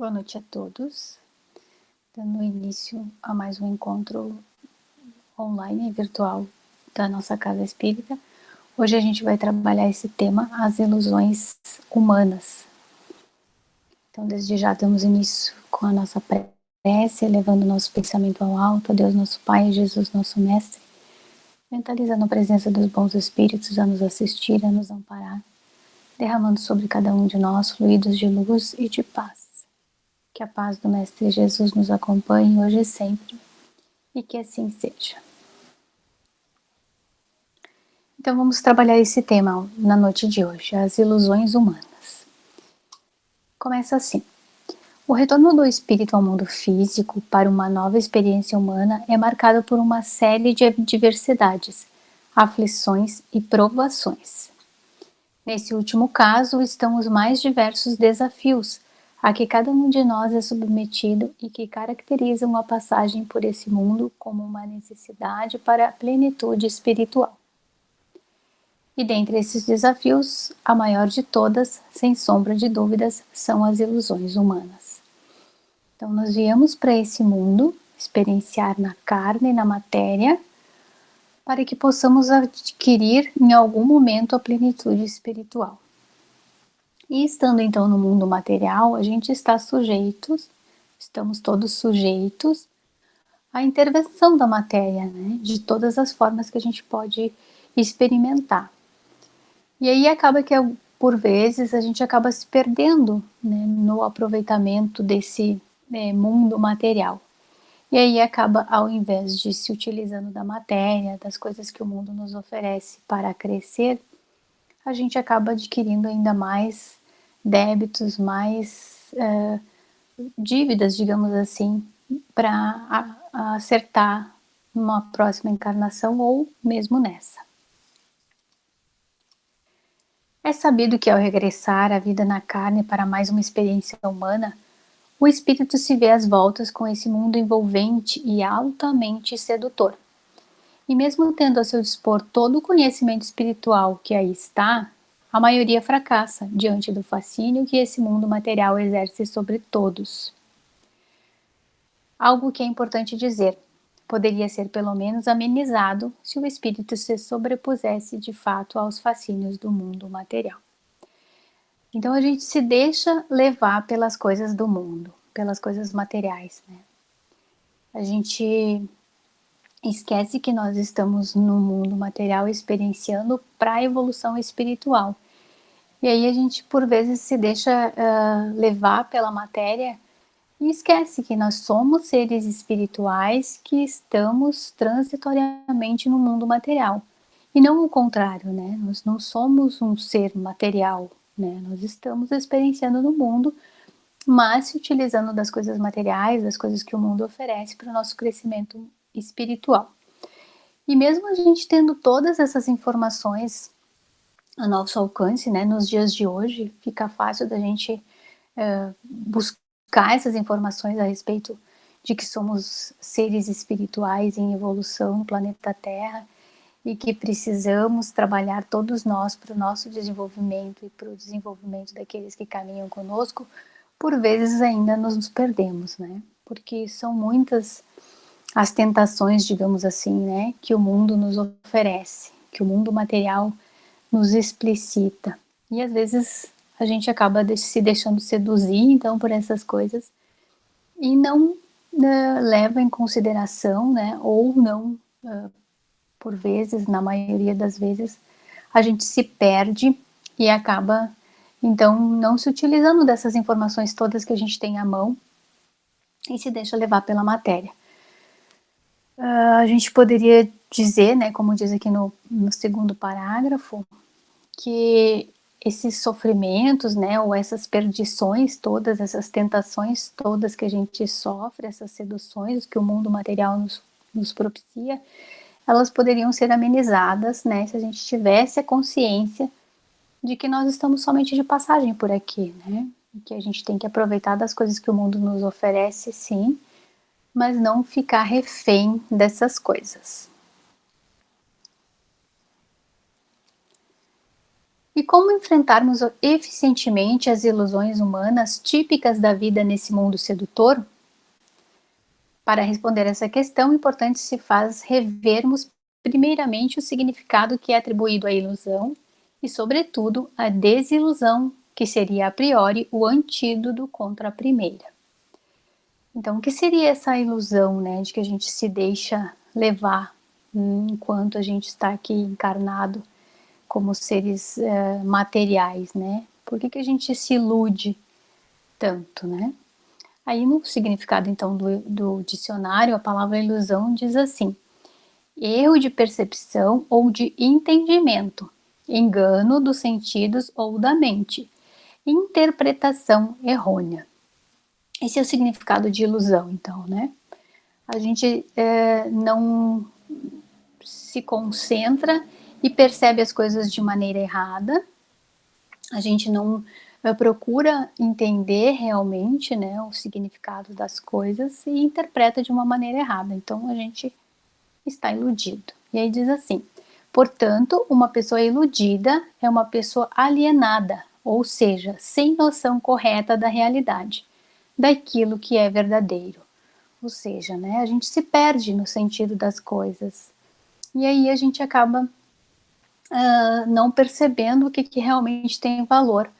Boa noite a todos, dando início a mais um encontro online e virtual da nossa Casa Espírita. Hoje a gente vai trabalhar esse tema, as ilusões humanas. Então, desde já damos início com a nossa prece, elevando nosso pensamento ao alto, a Deus nosso Pai, Jesus nosso Mestre, mentalizando a presença dos bons Espíritos a nos assistir, a nos amparar, derramando sobre cada um de nós fluidos de luz e de paz. Que a paz do Mestre Jesus nos acompanhe hoje e sempre, e que assim seja. Então vamos trabalhar esse tema na noite de hoje, as ilusões humanas. Começa assim. O retorno do espírito ao mundo físico para uma nova experiência humana é marcado por uma série de adversidades, aflições e provações. Nesse último caso estão os mais diversos desafios a que cada um de nós é submetido e que caracterizam a passagem por esse mundo como uma necessidade para a plenitude espiritual. E dentre esses desafios, a maior de todas, sem sombra de dúvidas, são as ilusões humanas. Então nós viemos para esse mundo experienciar na carne e na matéria para que possamos adquirir em algum momento a plenitude espiritual. E estando então no mundo material, a gente está estamos todos sujeitos à intervenção da matéria, né? De todas as formas que a gente pode experimentar. E aí acaba que, por vezes, a gente acaba se perdendo, né, no aproveitamento desse mundo material. E aí acaba, ao invés de se utilizando da matéria, das coisas que o mundo nos oferece para crescer, a gente acaba adquirindo ainda mais débitos, mais dívidas, digamos assim, para acertar numa próxima encarnação ou mesmo nessa. É sabido que ao regressar à vida na carne para mais uma experiência humana, o espírito se vê às voltas com esse mundo envolvente e altamente sedutor. E mesmo tendo a seu dispor todo o conhecimento espiritual que aí está, a maioria fracassa diante do fascínio que esse mundo material exerce sobre todos. Algo que é importante dizer, poderia ser pelo menos amenizado se o espírito se sobrepusesse de fato aos fascínios do mundo material. Então a gente se deixa levar pelas coisas do mundo, pelas coisas materiais, né? A gente esquece que nós estamos no mundo material experienciando para a evolução espiritual. E aí a gente por vezes se deixa levar pela matéria e esquece que nós somos seres espirituais que estamos transitoriamente no mundo material. E não o contrário, né? Nós não somos um ser material, né? Nós estamos experienciando no mundo, mas se utilizando das coisas materiais, das coisas que o mundo oferece para o nosso crescimento espiritual. E mesmo a gente tendo todas essas informações a nosso alcance, né, nos dias de hoje, fica fácil da gente buscar essas informações a respeito de que somos seres espirituais em evolução no planeta Terra e que precisamos trabalhar todos nós para o nosso desenvolvimento e para o desenvolvimento daqueles que caminham conosco. Por vezes ainda nos perdemos, né? Porque são muitas as tentações, digamos assim, né, que o mundo nos oferece, que o mundo material nos explicita. E às vezes a gente acaba se deixando seduzir, então, por essas coisas e não leva em consideração, né, ou não, por vezes, na maioria das vezes, a gente se perde e acaba, então, não se utilizando dessas informações todas que a gente tem à mão e se deixa levar pela matéria. A gente poderia dizer, né, como diz aqui no segundo parágrafo, que esses sofrimentos, né, ou essas perdições todas, essas tentações todas que a gente sofre, essas seduções que o mundo material nos propicia, elas poderiam ser amenizadas, né, se a gente tivesse a consciência de que nós estamos somente de passagem por aqui, né, e que a gente tem que aproveitar das coisas que o mundo nos oferece, sim, mas não ficar refém dessas coisas. E como enfrentarmos eficientemente as ilusões humanas típicas da vida nesse mundo sedutor? Para responder essa questão, é importante se faz revermos primeiramente o significado que é atribuído à ilusão e, sobretudo, a desilusão, que seria a priori o antídoto contra a primeira. Então, o que seria essa ilusão, né, de que a gente se deixa levar enquanto a gente está aqui encarnado como seres materiais, né? Por que a gente se ilude tanto, né? Aí no significado então do dicionário, a palavra ilusão diz assim: erro de percepção ou de entendimento, engano dos sentidos ou da mente, interpretação errônea. Esse é o significado de ilusão, então, né? A gente não se concentra e percebe as coisas de maneira errada, a gente não procura entender realmente, né, o significado das coisas e interpreta de uma maneira errada. Então a gente está iludido. E aí diz assim: portanto, uma pessoa iludida é uma pessoa alienada, ou seja, sem noção correta da realidade, daquilo que é verdadeiro. Ou seja, né, a gente se perde no sentido das coisas. E aí a gente acaba não percebendo o que realmente tem valor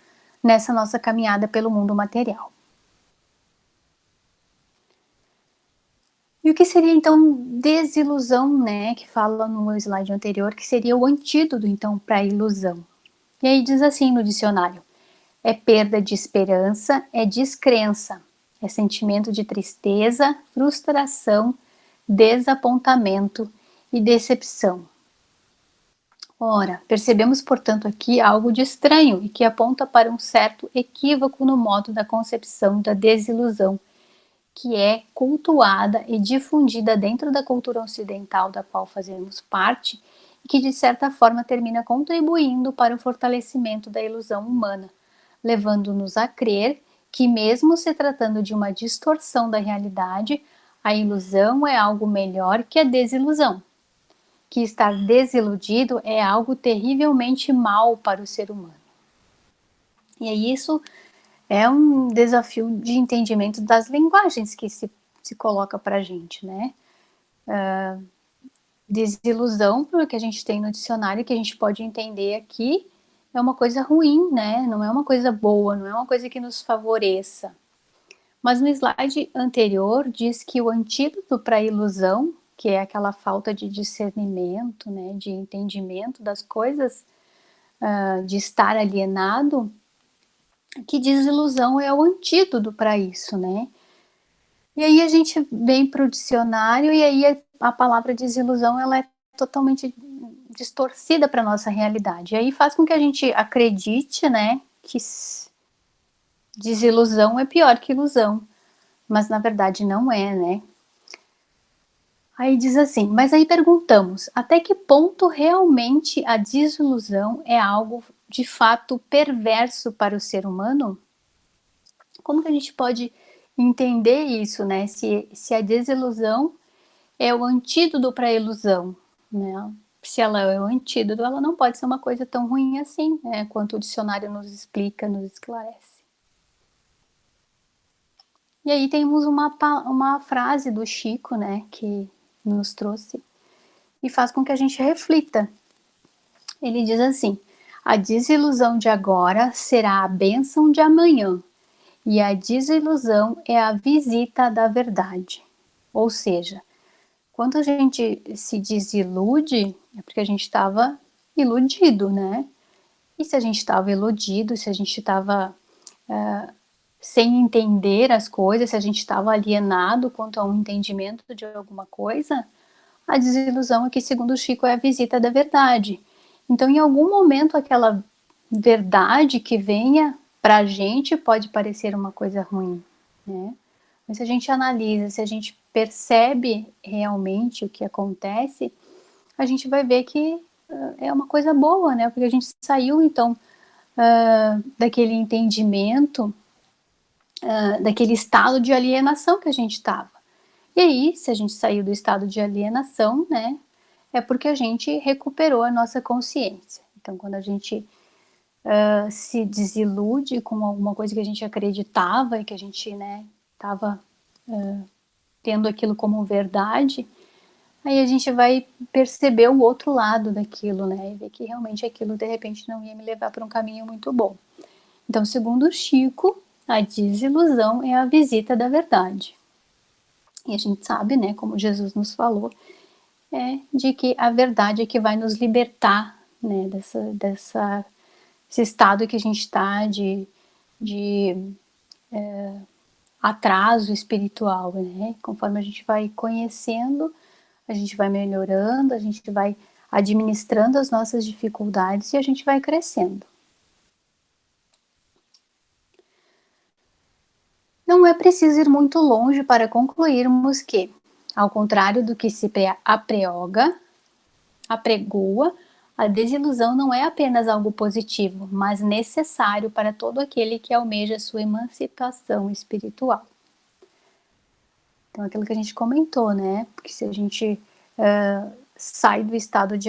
nessa nossa caminhada pelo mundo material. E o que seria então desilusão, né, que fala no slide anterior, que seria o antídoto então para a ilusão. E aí diz assim no dicionário: é perda de esperança, é descrença, é sentimento de tristeza, frustração, desapontamento e decepção. Ora, percebemos, portanto, aqui algo de estranho e que aponta para um certo equívoco no modo da concepção da desilusão, que é cultuada e difundida dentro da cultura ocidental da qual fazemos parte e que, de certa forma, termina contribuindo para o fortalecimento da ilusão humana, levando-nos a crer que, mesmo se tratando de uma distorção da realidade, a ilusão é algo melhor que a desilusão, que estar desiludido é algo terrivelmente mal para o ser humano. E aí isso é um desafio de entendimento das linguagens que se coloca para a gente, né? Desilusão, pelo que a gente tem no dicionário, que a gente pode entender aqui, é uma coisa ruim, né? Não é uma coisa boa, não é uma coisa que nos favoreça. Mas no slide anterior diz que o antídoto para a ilusão, que é aquela falta de discernimento, né, de entendimento das coisas, de estar alienado, que desilusão é o antídoto para isso, né? E aí a gente vem para o dicionário e aí a palavra desilusão ela é totalmente distorcida para nossa realidade. E aí faz com que a gente acredite, né, que desilusão é pior que ilusão, mas na verdade não é, né? Aí diz assim, mas aí perguntamos, até que ponto realmente a desilusão é algo de fato perverso para o ser humano? Como que a gente pode entender isso, né? Se a desilusão é o antídoto para a ilusão, né? Se ela é o antídoto, ela não pode ser uma coisa tão ruim assim, né? Quanto o dicionário nos explica, nos esclarece. E aí temos uma frase do Chico, né? Que nos trouxe e faz com que a gente reflita. Ele diz assim: a desilusão de agora será a bênção de amanhã, e a desilusão é a visita da verdade. Ou seja, quando a gente se desilude, é porque a gente estava iludido, né? E se a gente estava iludido, se a gente estava sem entender as coisas, se a gente estava alienado quanto a um entendimento de alguma coisa, a desilusão aqui, segundo o Chico, é a visita da verdade. Então, em algum momento, aquela verdade que venha para a gente pode parecer uma coisa ruim, né? Mas se a gente analisa, se a gente percebe realmente o que acontece, a gente vai ver que é uma coisa boa, né? Porque a gente saiu, então, daquele entendimento, daquele estado de alienação que a gente estava. E aí, se a gente saiu do estado de alienação, né, é porque a gente recuperou a nossa consciência. Então, quando a gente se desilude com alguma coisa que a gente acreditava e que a gente, né, estava tendo aquilo como verdade, aí a gente vai perceber o outro lado daquilo, né, e ver que realmente aquilo de repente não ia me levar para um caminho muito bom. Então, segundo o Chico, a desilusão é a visita da verdade. E a gente sabe, né, como Jesus nos falou, de que a verdade é que vai nos libertar, né, esse estado que a gente está de atraso espiritual, né? Conforme a gente vai conhecendo, a gente vai melhorando, a gente vai administrando as nossas dificuldades e a gente vai crescendo. Não é preciso ir muito longe para concluirmos que, ao contrário do que se apregoa, a desilusão não é apenas algo positivo, mas necessário para todo aquele que almeja sua emancipação espiritual. Então, aquilo que a gente comentou, né? Porque se a gente sai do estado de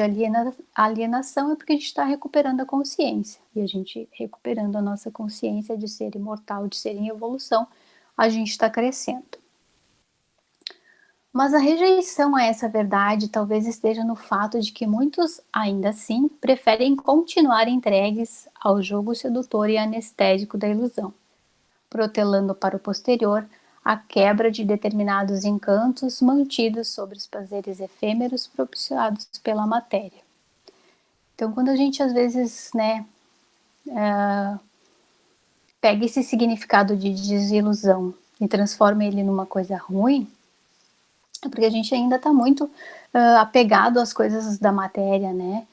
alienação é porque a gente está recuperando a consciência. E a gente recuperando a nossa consciência de ser imortal, de ser em evolução, a gente está crescendo. Mas a rejeição a essa verdade talvez esteja no fato de que muitos, ainda assim, preferem continuar entregues ao jogo sedutor e anestésico da ilusão, protelando para o posterior a quebra de determinados encantos mantidos sobre os prazeres efêmeros propiciados pela matéria. Então, quando a gente às vezes, né, pega esse significado de desilusão e transforma ele numa coisa ruim, é porque a gente ainda está muito apegado às coisas da matéria, né?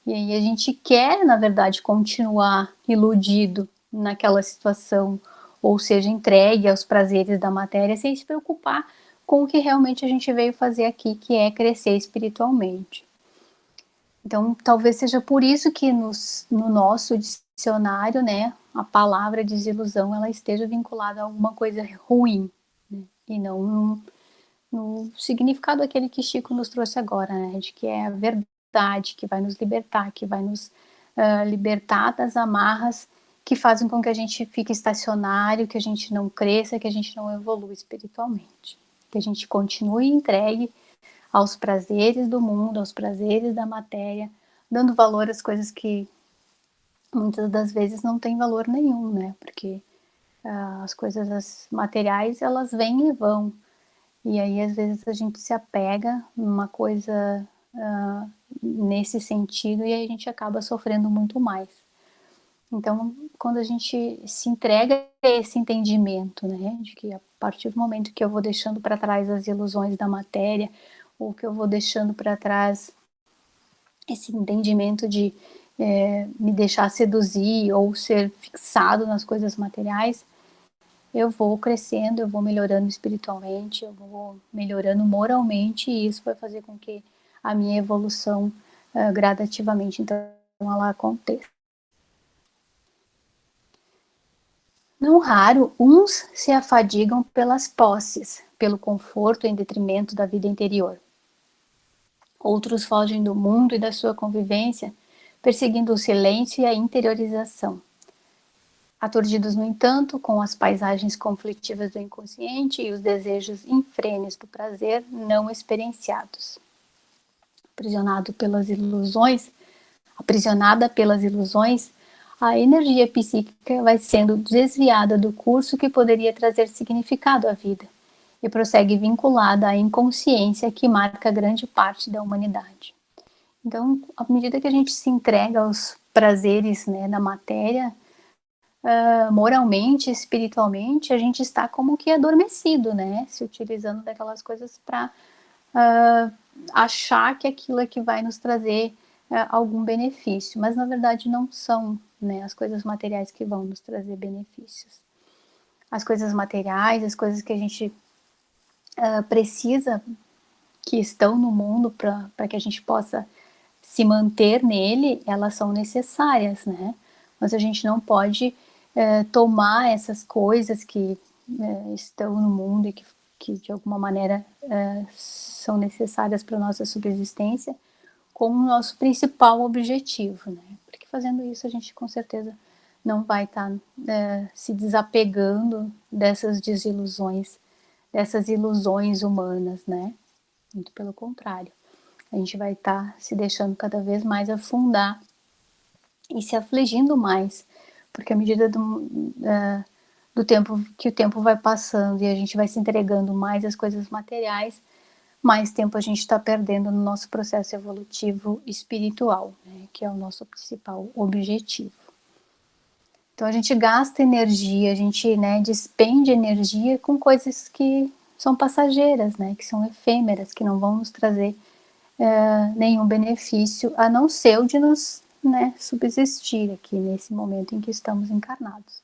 E aí a gente quer, na verdade, continuar iludido naquela situação, ou seja, entregue aos prazeres da matéria, sem se preocupar com o que realmente a gente veio fazer aqui, que é crescer espiritualmente. Então, talvez seja por isso que no nosso dicionário, né, a palavra desilusão, ela esteja vinculada a alguma coisa ruim, né, e não no significado aquele que Chico nos trouxe agora, né, de que é a verdade que vai nos libertar, que vai nos libertar das amarras que fazem com que a gente fique estacionário, que a gente não cresça, que a gente não evolua espiritualmente, que a gente continue entregue aos prazeres do mundo, aos prazeres da matéria, dando valor às coisas que muitas das vezes não têm valor nenhum, né, porque as coisas materiais, elas vêm e vão, e aí, às vezes, a gente se apega numa coisa nesse sentido e aí a gente acaba sofrendo muito mais. Então, quando a gente se entrega a esse entendimento, né, de que a partir do momento que eu vou deixando para trás as ilusões da matéria, ou que eu vou deixando para trás esse entendimento de me deixar seduzir ou ser fixado nas coisas materiais, eu vou crescendo, eu vou melhorando espiritualmente, eu vou melhorando moralmente e isso vai fazer com que a minha evolução gradativamente então ela aconteça. Não raro, uns se afadigam pelas posses, pelo conforto em detrimento da vida interior. Outros fogem do mundo e da sua convivência, perseguindo o silêncio e a interiorização. Aturdidos, no entanto, com as paisagens conflitivas do inconsciente e os desejos infrenes do prazer não experienciados. Aprisionada pelas ilusões, a energia psíquica vai sendo desviada do curso que poderia trazer significado à vida e prossegue vinculada à inconsciência que marca grande parte da humanidade. Então, à medida que a gente se entrega aos prazeres, né, da matéria, moralmente, espiritualmente, a gente está como que adormecido, né? Se utilizando daquelas coisas para achar que aquilo é que vai nos trazer algum benefício, mas na verdade não são, né, as coisas materiais que vão nos trazer benefícios. As coisas materiais, as coisas que a gente precisa, que estão no mundo para que a gente possa se manter nele, elas são necessárias, né? Mas a gente não pode tomar essas coisas que estão no mundo e que de alguma maneira são necessárias para a nossa subsistência como nosso principal objetivo, né? porque fazendo isso a gente com certeza não vai estar se desapegando dessas desilusões, dessas ilusões humanas, né? Muito pelo contrário, a gente vai estar se deixando cada vez mais afundar e se afligindo mais, porque à medida do tempo que o tempo vai passando e a gente vai se entregando mais às coisas materiais, mais tempo a gente está perdendo no nosso processo evolutivo espiritual, né, que é o nosso principal objetivo. Então a gente gasta energia, a gente, né, despende energia com coisas que são passageiras, né, que são efêmeras, que não vão nos trazer nenhum benefício, a não ser o de nos, né, subsistir aqui nesse momento em que estamos encarnados.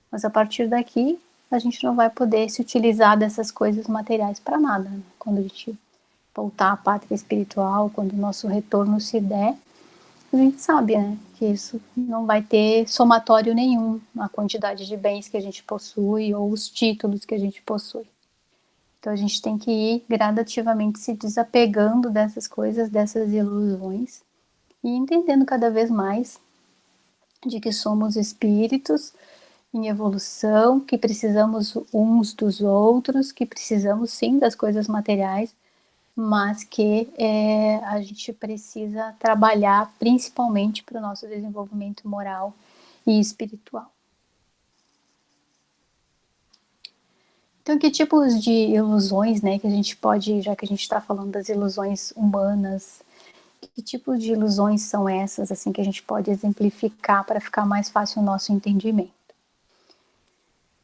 Mas a partir daqui, a gente não vai poder se utilizar dessas coisas materiais para nada, né? Quando a gente voltar à pátria espiritual, quando o nosso retorno se der, a gente sabe, né, que isso não vai ter somatório nenhum, a quantidade de bens que a gente possui ou os títulos que a gente possui. Então a gente tem que ir gradativamente se desapegando dessas coisas, dessas ilusões e entendendo cada vez mais de que somos espíritos em evolução, que precisamos uns dos outros, que precisamos sim das coisas materiais, mas que a gente precisa trabalhar principalmente para o nosso desenvolvimento moral e espiritual. Então, que tipos de ilusões, né, que a gente pode, já que a gente está falando das ilusões humanas, que tipos de ilusões são essas, assim, que a gente pode exemplificar para ficar mais fácil o nosso entendimento?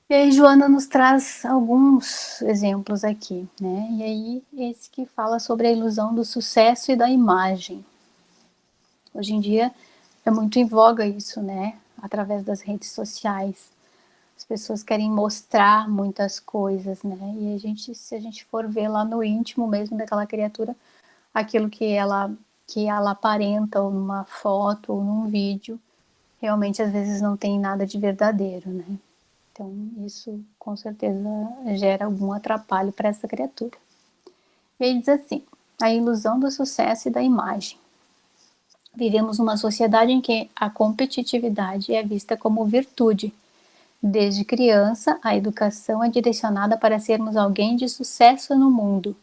E aí, Joana nos traz alguns exemplos aqui, né? E aí, esse que fala sobre a ilusão do sucesso e da imagem. Hoje em dia é muito em voga isso, né? Através das redes sociais. As pessoas querem mostrar muitas coisas, né? E se a gente for ver lá no íntimo mesmo daquela criatura, aquilo que ela aparenta ou numa foto ou num vídeo, realmente às vezes não tem nada de verdadeiro, né? Então isso com certeza gera algum atrapalho para essa criatura. E aí diz assim: a ilusão do sucesso e da imagem. Vivemos numa sociedade em que a competitividade é vista como virtude. Desde criança, a educação é direcionada para sermos alguém de sucesso no mundo.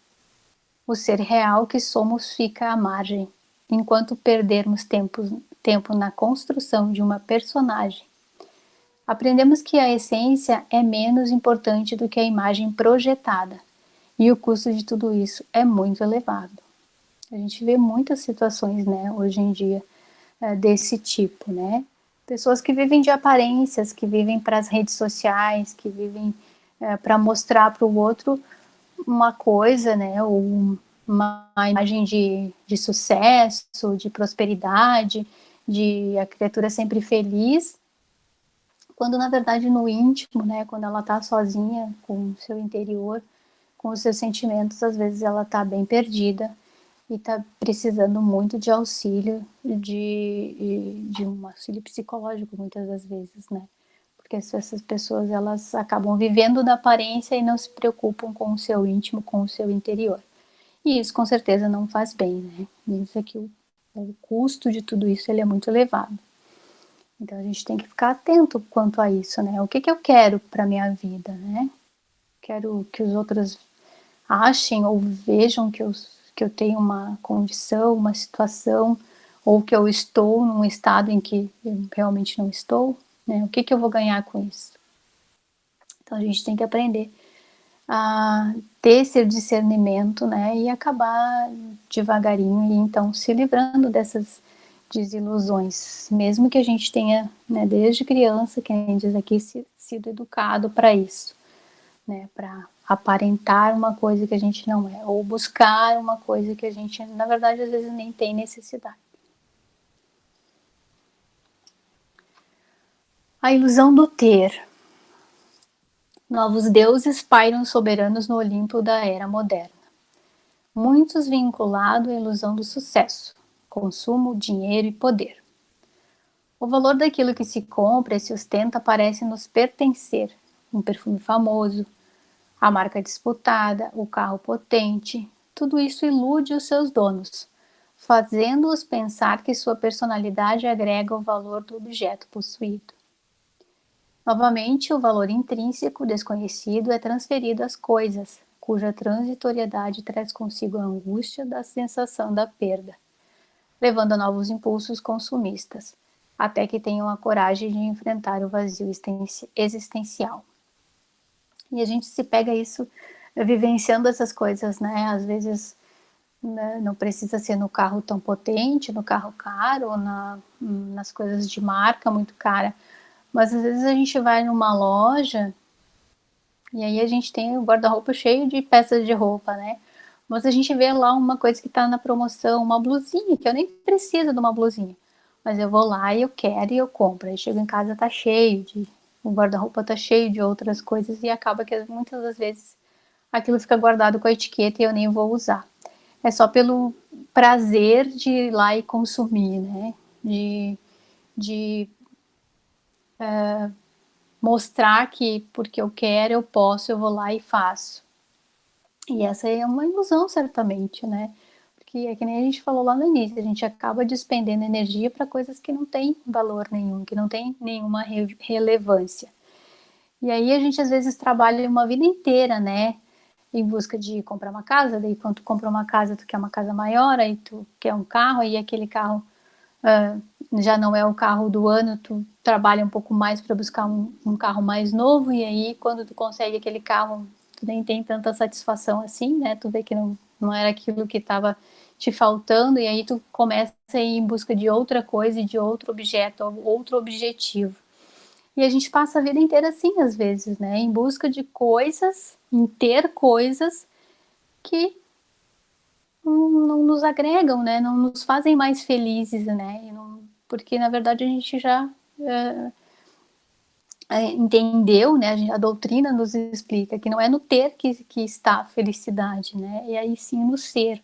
O ser real que somos fica à margem, enquanto perdermos tempo na construção de uma personagem. Aprendemos que a essência é menos importante do que a imagem projetada, e o custo de tudo isso é muito elevado. A gente vê muitas situações, né, hoje em dia, desse tipo, né? Pessoas que vivem de aparências, que vivem para as redes sociais, que vivem para mostrar para o outro uma coisa, né, ou uma imagem de sucesso, de prosperidade, de a criatura sempre feliz, quando na verdade no íntimo, né, quando ela está sozinha com o seu interior, com os seus sentimentos, às vezes ela está bem perdida e está precisando muito de auxílio, de um auxílio psicológico muitas das vezes, né? Porque essas pessoas elas acabam vivendo da aparência e não se preocupam com o seu íntimo, com o seu interior. E isso com certeza não faz bem, né? Isso aqui, o custo de tudo isso ele é muito elevado. Então a gente tem que ficar atento quanto a isso, né? O que eu quero para minha vida, né? Quero que os outros achem ou vejam que eu tenho uma condição, uma situação, ou que eu estou num estado em que eu realmente não estou, né? O que eu vou ganhar com isso? Então a gente tem que aprender a ter esse discernimento, né? E acabar devagarinho e então se livrando dessas desilusões, mesmo que a gente tenha, né, desde criança, que a gente diz aqui, sido educado para isso, né? Para aparentar uma coisa que a gente não é, ou buscar uma coisa que a gente, na verdade, às vezes nem tem necessidade. A ilusão do ter. Novos deuses pairam soberanos no Olimpo da era moderna. Muitos vinculados à ilusão do sucesso, consumo, dinheiro e poder. O valor daquilo que se compra e se ostenta parece nos pertencer. Um perfume famoso, a marca disputada, o carro potente, tudo isso ilude os seus donos, fazendo-os pensar que sua personalidade agrega o valor do objeto possuído. Novamente, o valor intrínseco desconhecido é transferido às coisas, cuja transitoriedade traz consigo a angústia da sensação da perda, levando a novos impulsos consumistas, até que tenham a coragem de enfrentar o vazio existencial. E a gente se pega isso vivenciando essas coisas, né? Às vezes, né, não precisa ser no carro tão potente, no carro caro, ou nas coisas de marca muito cara, mas às vezes a gente vai numa loja e aí a gente tem o guarda-roupa cheio de peças de roupa, né? Mas a gente vê lá uma coisa que está na promoção, uma blusinha, que eu nem preciso de uma blusinha. Mas eu vou lá e eu quero e eu compro. Aí chego em casa, tá cheio de. O guarda-roupa tá cheio de outras coisas e acaba que muitas das vezes aquilo fica guardado com a etiqueta e eu nem vou usar. É só pelo prazer de ir lá e consumir, né? De mostrar que porque eu quero, eu posso, eu vou lá e faço. E essa é uma ilusão, certamente, né? Porque é que nem a gente falou lá no início, a gente acaba despendendo energia para coisas que não têm valor nenhum, que não têm nenhuma relevância. E aí a gente às vezes trabalha uma vida inteira, né? Em busca de comprar uma casa, daí quando tu compra uma casa, tu quer uma casa maior, aí tu quer um carro, aí aquele carro já não é o carro do ano, tu trabalha um pouco mais para buscar um carro mais novo, e aí quando tu consegue aquele carro, tu nem tem tanta satisfação assim, né? Tu vê que não era aquilo que estava te faltando, e aí tu começa a ir em busca de outra coisa e de outro objeto, outro objetivo. E a gente passa a vida inteira assim, às vezes, né? Em busca de coisas, em ter coisas que não nos agregam, né? Não nos fazem mais felizes, né? Porque na verdade a gente já entendeu, né? A doutrina nos explica que não é no ter que está a felicidade, né? E aí sim no ser,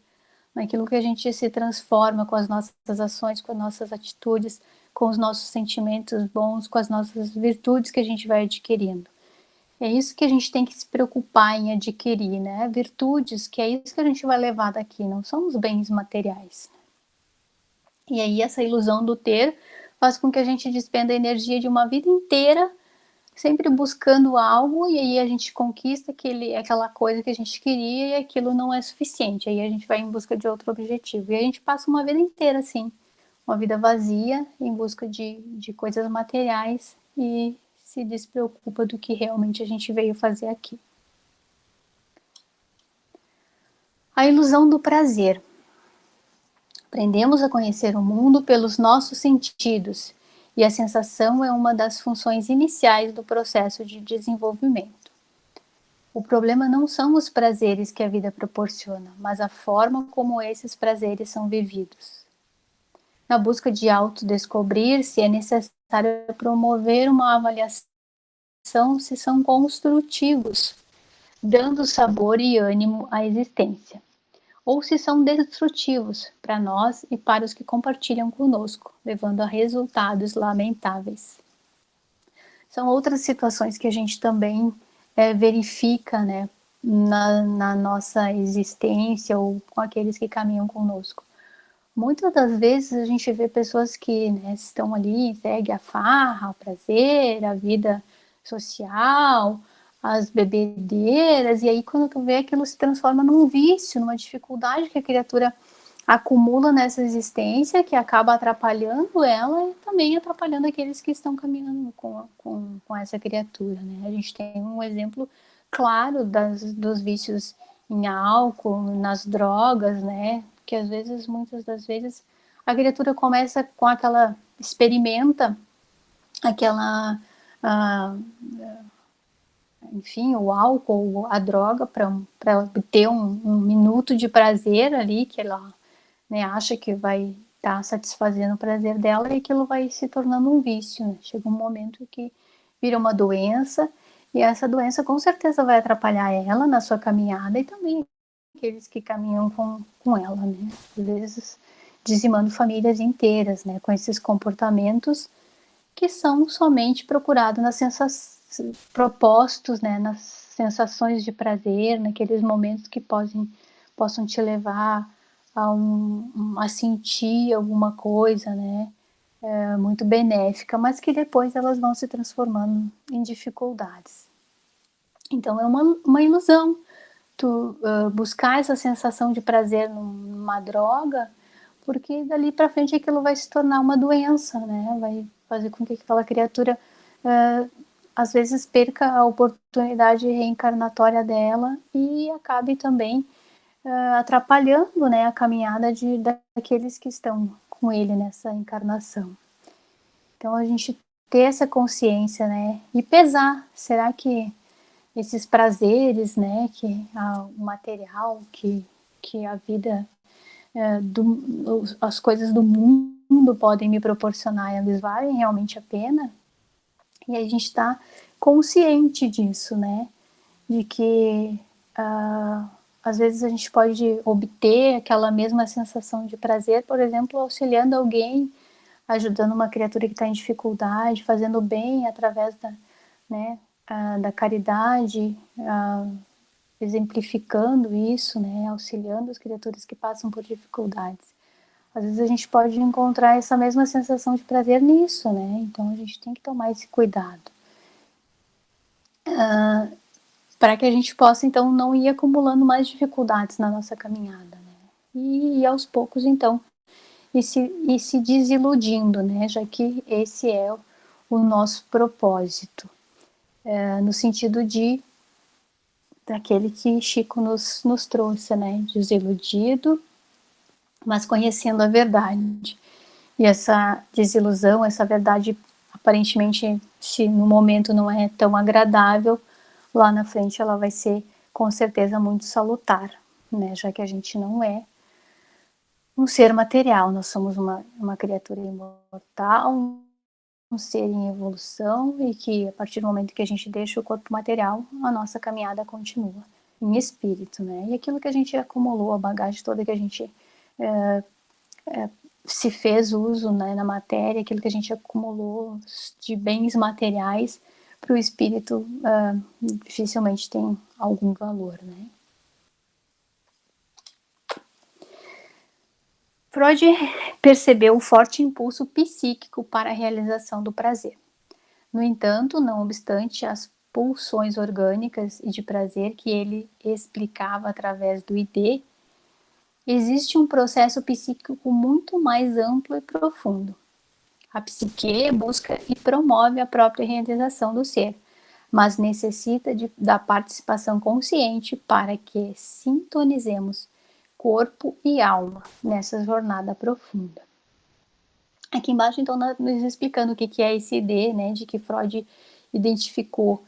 naquilo que a gente se transforma com as nossas ações, com as nossas atitudes, com os nossos sentimentos bons, com as nossas virtudes que a gente vai adquirindo. É isso que a gente tem que se preocupar em adquirir, né? Virtudes, que é isso que a gente vai levar daqui, não são os bens materiais. E aí essa ilusão do ter faz com que a gente despenda a energia de uma vida inteira sempre buscando algo, e aí a gente conquista aquela coisa que a gente queria e aquilo não é suficiente. Aí a gente vai em busca de outro objetivo. E a gente passa uma vida inteira assim, uma vida vazia, em busca de coisas materiais e se despreocupa do que realmente a gente veio fazer aqui. A ilusão do prazer. Aprendemos a conhecer o mundo pelos nossos sentidos, e a sensação é uma das funções iniciais do processo de desenvolvimento. O problema não são os prazeres que a vida proporciona, mas a forma como esses prazeres são vividos. Na busca de autodescobrir-se, é necessário promover uma avaliação se são construtivos, dando sabor e ânimo à existência, ou se são destrutivos para nós e para os que compartilham conosco, levando a resultados lamentáveis. São outras situações que a gente também verifica, né, na nossa existência ou com aqueles que caminham conosco. Muitas das vezes a gente vê pessoas que, né, estão ali, segue a farra, o prazer, a vida social, as bebedeiras, e aí quando tu vê aquilo se transforma num vício, numa dificuldade que a criatura acumula nessa existência, que acaba atrapalhando ela e também atrapalhando aqueles que estão caminhando com essa criatura, né? A gente tem um exemplo claro dos vícios em álcool, nas drogas, né? Que às vezes, muitas das vezes, a criatura começa com aquela, experimenta aquela, ah, enfim, o álcool, a droga, para ter um minuto de prazer ali, que ela, né, acha que vai estar satisfazendo o prazer dela, e aquilo vai se tornando um vício, né? Chega um momento que vira uma doença, e essa doença com certeza vai atrapalhar ela na sua caminhada e também aqueles que caminham com ela, né? Às vezes dizimando famílias inteiras, né? Com esses comportamentos que são somente procurados nas propostos, né? Nas sensações de prazer, naqueles momentos que possam te levar a sentir alguma coisa, né, muito benéfica, mas que depois elas vão se transformando em dificuldades. Então é uma ilusão tu buscar essa sensação de prazer numa droga, porque dali para frente aquilo vai se tornar uma doença, né, vai fazer com que aquela criatura, hã, às vezes perca a oportunidade reencarnatória dela e acabe também, atrapalhando, né, a caminhada daqueles que estão com ele nessa encarnação. Então a gente ter essa consciência, né, e pesar, será que esses prazeres, né, que o material, que a vida, as coisas do mundo podem me proporcionar, eles valem realmente a pena? E a gente está consciente disso, né, de que ah, às vezes a gente pode obter aquela mesma sensação de prazer, por exemplo, auxiliando alguém, ajudando uma criatura que está em dificuldade, fazendo bem através né, da caridade, exemplificando isso, né, auxiliando as criaturas que passam por dificuldades. Às vezes a gente pode encontrar essa mesma sensação de prazer nisso, né? Então a gente tem que tomar esse cuidado. Para que a gente possa, então, não ir acumulando mais dificuldades na nossa caminhada, né? E aos poucos, então, se desiludindo, né? Já que esse é o nosso propósito. No sentido daquele que Chico nos trouxe, né? Desiludido, mas conhecendo a verdade. E essa desilusão, essa verdade, aparentemente, se no momento não é tão agradável, lá na frente ela vai ser com certeza muito salutar, né? Já que a gente não é um ser material, nós somos uma criatura imortal, um ser em evolução e que a partir do momento que a gente deixa o corpo material, a nossa caminhada continua em espírito, né? E aquilo que a gente acumulou, a bagagem toda que a gente se fez uso, né, na matéria, aquilo que a gente acumulou de bens materiais para o espírito dificilmente tem algum valor, né? Freud percebeu o forte impulso psíquico para a realização do prazer. No entanto, não obstante as pulsões orgânicas e de prazer que ele explicava através do ID, existe um processo psíquico muito mais amplo e profundo. A psique busca e promove a própria realização do ser, mas necessita da participação consciente para que sintonizemos corpo e alma nessa jornada profunda. Aqui embaixo, então, nos explicando o que é esse ID, né, de que Freud identificou,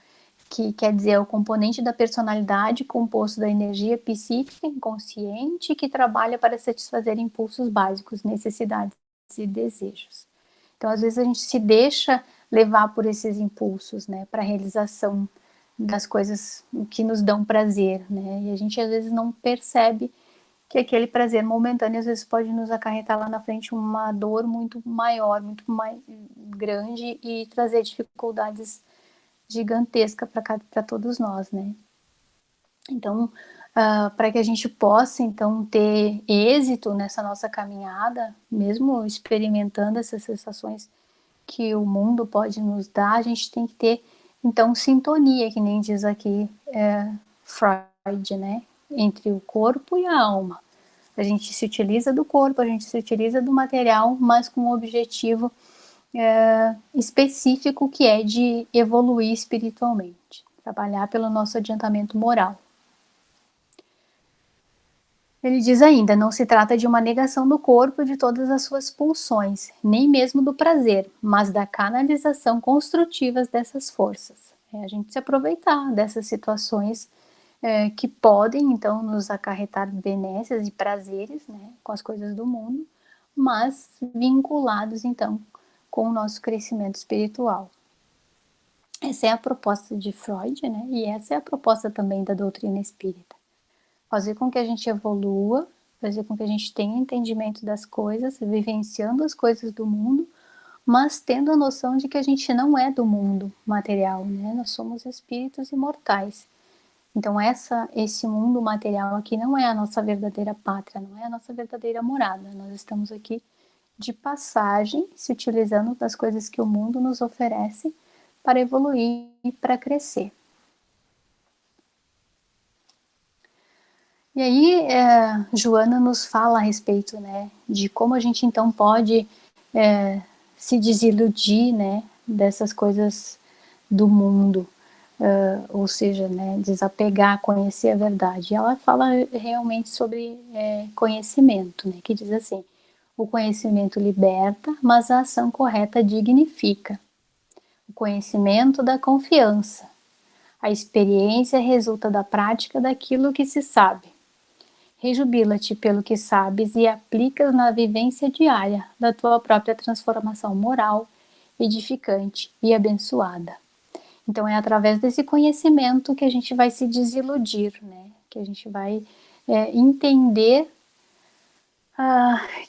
que quer dizer é o componente da personalidade composto da energia psíquica inconsciente que trabalha para satisfazer impulsos básicos, necessidades e desejos. Então, às vezes a gente se deixa levar por esses impulsos, né, para a realização das coisas que nos dão prazer, né, e a gente às vezes não percebe que aquele prazer momentâneo às vezes pode nos acarretar lá na frente uma dor muito maior, muito mais grande e trazer dificuldades gigantescas para todos nós, né. Então, para que a gente possa, então, ter êxito nessa nossa caminhada, mesmo experimentando essas sensações que o mundo pode nos dar, a gente tem que ter, então, sintonia, que nem diz aqui Freud, né? Entre o corpo e a alma. A gente se utiliza do corpo, a gente se utiliza do material, mas com um objetivo específico que é de evoluir espiritualmente, trabalhar pelo nosso adiantamento moral. Ele diz ainda, não se trata de uma negação do corpo de todas as suas pulsões, nem mesmo do prazer, mas da canalização construtivas dessas forças. É a gente se aproveitar dessas situações que podem, então, nos acarretar benesses e prazeres, né, com as coisas do mundo, mas vinculados, então, com o nosso crescimento espiritual. Essa é a proposta de Freud, né, e essa é a proposta também da doutrina espírita. Fazer com que a gente evolua, fazer com que a gente tenha entendimento das coisas, vivenciando as coisas do mundo, mas tendo a noção de que a gente não é do mundo material, né? Nós somos espíritos imortais. Então esse mundo material aqui não é a nossa verdadeira pátria, não é a nossa verdadeira morada. Nós estamos aqui de passagem, se utilizando das coisas que o mundo nos oferece para evoluir e para crescer. E aí, Joana nos fala a respeito, né, de como a gente então pode se desiludir, né, dessas coisas do mundo, ou seja, né, desapegar, conhecer a verdade. E ela fala realmente sobre conhecimento, né, que diz assim: o conhecimento liberta, mas a ação correta dignifica. O conhecimento dá confiança. A experiência resulta da prática daquilo que se sabe. Rejubila-te pelo que sabes e aplicas na vivência diária da tua própria transformação moral, edificante e abençoada. Então é através desse conhecimento que a gente vai se desiludir, né? Que a gente vai entender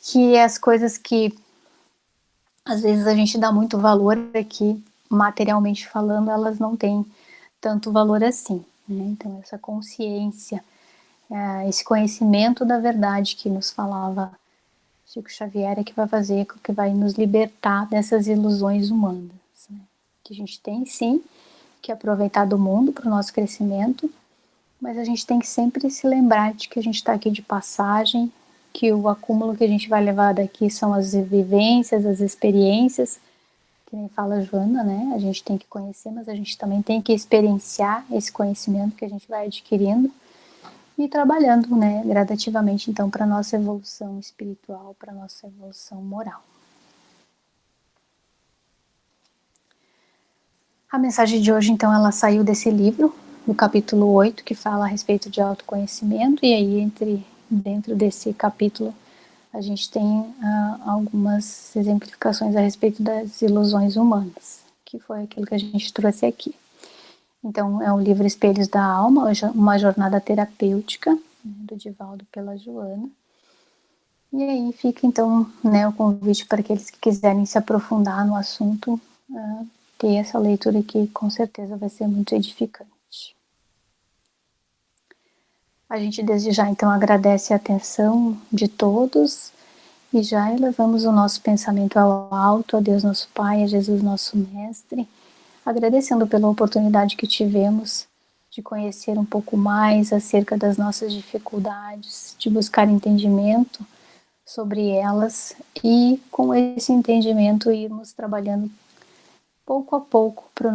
que as coisas que às vezes a gente dá muito valor aqui, materialmente falando, elas não têm tanto valor assim, né? Então essa consciência, esse conhecimento da verdade que nos falava Chico Xavier é que vai fazer, que vai nos libertar dessas ilusões humanas, né? Que a gente tem sim que aproveitar do mundo para o nosso crescimento, mas a gente tem que sempre se lembrar de que a gente está aqui de passagem, que o acúmulo que a gente vai levar daqui são as vivências, as experiências, que nem fala a Joana, né? A gente tem que conhecer, mas a gente também tem que experienciar esse conhecimento que a gente vai adquirindo e trabalhando, né, gradativamente, então, para a nossa evolução espiritual, para a nossa evolução moral. A mensagem de hoje, então, ela saiu desse livro, do capítulo 8, que fala a respeito de autoconhecimento, e aí, dentro desse capítulo, a gente tem algumas exemplificações a respeito das ilusões humanas, que foi aquilo que a gente trouxe aqui. Então, é o livro Espelhos da Alma, uma jornada terapêutica, né, do Divaldo pela Joana. E aí fica, então, né, o convite para aqueles que quiserem se aprofundar no assunto, ter essa leitura que com certeza vai ser muito edificante. A gente desde já, então, agradece a atenção de todos e já elevamos o nosso pensamento ao alto, a Deus nosso Pai, a Jesus nosso Mestre, agradecendo pela oportunidade que tivemos de conhecer um pouco mais acerca das nossas dificuldades, de buscar entendimento sobre elas e com esse entendimento irmos trabalhando pouco a pouco para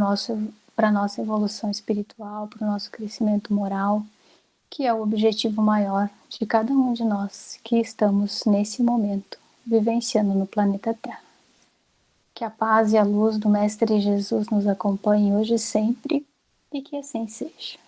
a nossa evolução espiritual, para o nosso crescimento moral, que é o objetivo maior de cada um de nós que estamos nesse momento vivenciando no planeta Terra. Que a paz e a luz do Mestre Jesus nos acompanhem hoje e sempre, e que assim seja.